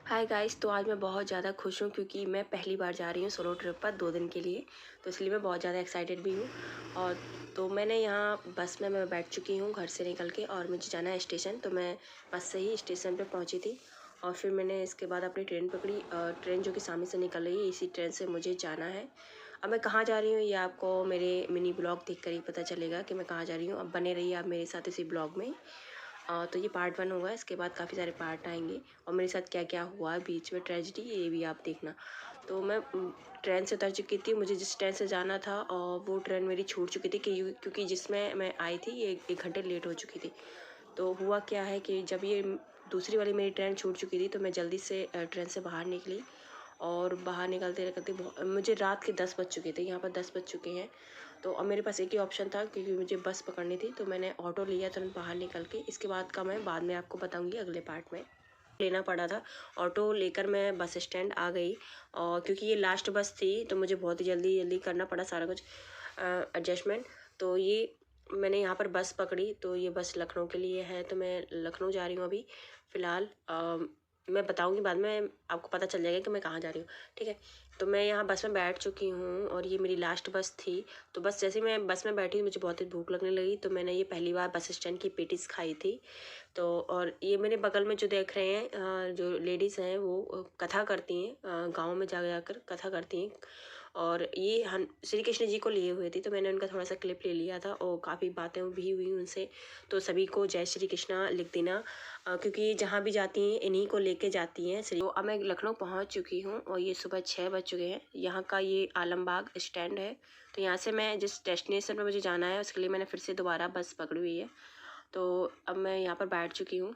Hi guys, तो आज मैं बहुत ज़्यादा खुश हूँ क्योंकि मैं पहली बार जा रही हूँ सोलो ट्रिप पर 2 दिन के लिए। तो इसलिए मैं बहुत ज़्यादा एक्साइटेड भी हूँ। और तो मैंने यहाँ बस में मैं बैठ चुकी हूँ घर से निकल के, और मुझे जाना है स्टेशन। तो मैं बस से ही स्टेशन पे पहुँची थी और फिर मैंने इसके बाद अपनी ट्रेन पकड़ी। ट्रेन जो कि सामने से निकल रही है, इसी ट्रेन से मुझे जाना है। अब मैं कहाँ जा रही हूँ ये आपको मेरे मिनी ब्लॉग देख कर ही पता चलेगा कि मैं कहाँ जा रही हूँ। अब बने रहिए आप मेरे साथ इसी ब्लॉग में। तो ये पार्ट 1 होगा, इसके बाद काफ़ी सारे पार्ट आएंगे और मेरे साथ क्या क्या हुआ बीच में ट्रेजिडी, ये भी आप देखना। तो मैं ट्रेन से उतर चुकी थी। मुझे जिस ट्रेन से जाना था और वो ट्रेन मेरी छूट चुकी थी क्योंकि जिसमें मैं आई थी ये 1 घंटे लेट हो चुकी थी। तो हुआ क्या है कि जब ये दूसरी वाली मेरी ट्रेन छूट चुकी थी तो मैं जल्दी से ट्रेन से बाहर निकली। और बाहर निकलते निकलते मुझे रात के 10 बज चुके थे, यहाँ पर 10 बज चुके हैं। तो अब मेरे पास एक ही ऑप्शन था क्योंकि मुझे बस पकड़नी थी, तो मैंने ऑटो लिया तुरंत बाहर निकल के। इसके बाद का मैं बाद में आपको बताऊंगी अगले पार्ट में। लेना पड़ा था ऑटो लेकर, मैं बस स्टैंड आ गई। और क्योंकि ये लास्ट बस थी तो मुझे बहुत ही जल्दी जल्दी करना पड़ा सारा कुछ एडजस्टमेंट। तो ये मैंने यहाँ पर बस पकड़ी, तो ये बस लखनऊ के लिए है। तो मैं लखनऊ जा रही हूँ अभी फ़िलहाल। मैं बताऊँगी बाद में, आपको पता चल जाएगा कि मैं कहाँ जा रही हूँ, ठीक है। तो मैं यहाँ बस में बैठ चुकी हूँ और ये मेरी लास्ट बस थी। तो बस जैसे ही मैं बस में बैठी मुझे बहुत ही भूख लगने लगी, तो मैंने ये पहली बार बस स्टैंड की पेटीज़ खाई थी। तो और ये मेरे बगल में जो देख रहे हैं जो लेडीज़ हैं वो कथा करती हैं, गाँव में जा जाकर कथा करती हैं। और ये श्री कृष्ण जी को लिए हुए थी, तो मैंने उनका थोड़ा सा क्लिप ले लिया था और काफ़ी बातें भी हुई उनसे। तो सभी को जय श्री कृष्णा लिख देना, क्योंकि ये जहाँ भी जाती हैं इन्हीं को लेके जाती हैं। तो अब मैं लखनऊ पहुँच चुकी हूँ और ये सुबह 6 बज चुके हैं। यहाँ का ये आलमबाग स्टैंड है। तो यहाँ से मैं जिस डेस्टिनेशन पर मुझे जाना है उसके लिए मैंने फिर से दोबारा बस पकड़ी हुई है। तो अब मैं यहाँ पर बैठ चुकी हूँ।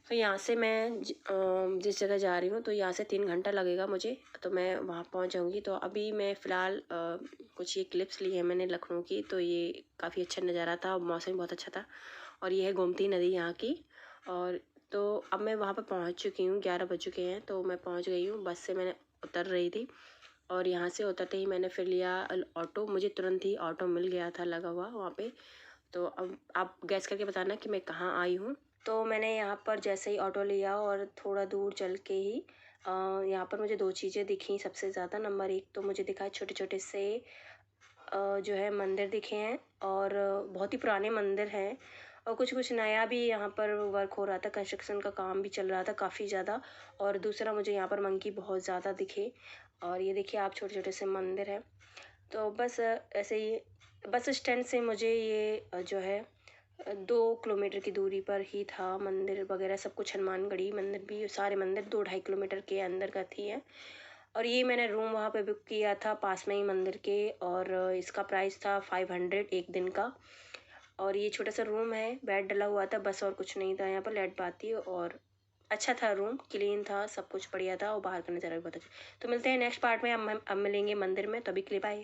तो यहाँ से मैं जिस जगह जा रही हूँ तो यहाँ से 3 घंटा लगेगा मुझे, तो मैं वहाँ पहुँच जाऊँगी। तो अभी मैं फ़िलहाल कुछ ये क्लिप्स ली है मैंने लखनऊ की, तो ये काफ़ी अच्छा नज़ारा था और मौसम भी बहुत अच्छा था। और ये है गोमती नदी यहाँ की। और तो अब मैं वहाँ पर पहुँच चुकी हूँ, 11 बज चुके हैं। तो मैं पहुँच गई हूँ, बस से मैंने उतर रही थी और यहाँ से उतरते ही मैंने फिर लिया ऑटो। मुझे तुरंत ही ऑटो मिल गया था लगा हुआ वहाँ पे। तो अब आप गैस करके बताना कि मैं कहाँ आई हूँ। तो मैंने यहाँ पर जैसे ही ऑटो लिया और थोड़ा दूर चल के ही यहाँ पर मुझे 2 चीज़ें दिखी सबसे ज़्यादा। नंबर 1 तो मुझे दिखा छोटे छोटे से जो है मंदिर दिखे हैं, और बहुत ही पुराने मंदिर हैं। और कुछ कुछ नया भी यहाँ पर वर्क हो रहा था, कंस्ट्रक्शन का काम भी चल रहा था काफ़ी ज़्यादा। और दूसरा मुझे यहाँ पर मंकी बहुत ज़्यादा दिखे। और ये देखिए आप छोटे छोटे से मंदिर है। तो बस ऐसे ही बस स्टैंड से मुझे ये जो है 2 किलोमीटर की दूरी पर ही था मंदिर वगैरह सब कुछ। हनुमानगढ़ी मंदिर भी, सारे मंदिर 2-2.5 किलोमीटर के अंदर का थी है। और ये मैंने रूम वहाँ पे बुक किया था पास में ही मंदिर के, और इसका प्राइस था 500 एक दिन का। और ये छोटा सा रूम है, बेड डला हुआ था बस, और कुछ नहीं था यहाँ पर। लाइट बाती और अच्छा था, रूम क्लीन था, सब कुछ बढ़िया था और बाहर का नज़ारा भी बहुत अच्छा। तो मिलते हैं नेक्स्ट पार्ट में। अब मिलेंगे मंदिर में, तभी के लिए बाय।